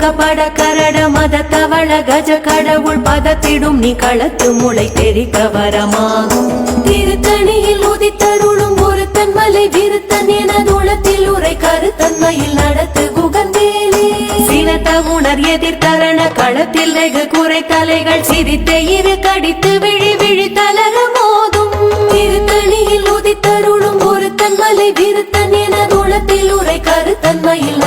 கபட கரட மத தவள கஜ கடவுள் பதத்திடும் நீ களத்து முளை தெரிக்க வரமாகும். திருத்தணியில் உதித்தருளும் ஒருத்தன் மலை விருத்தன் என தூளத்தில் உரை கருத்தன்மையில் நடத்து குகந்தேலே. சினத்த உணர் எதிர்த்தரண களத்தில் வெகு குறை தலைகள் சிரித்த இரு கடித்து விழி விழி தலக மோதும். திருத்தணியில் உதித்தருளும் ஒருத்தன் மலை விருத்தன் என தூளத்தில் உரை கருத்தன்மையில்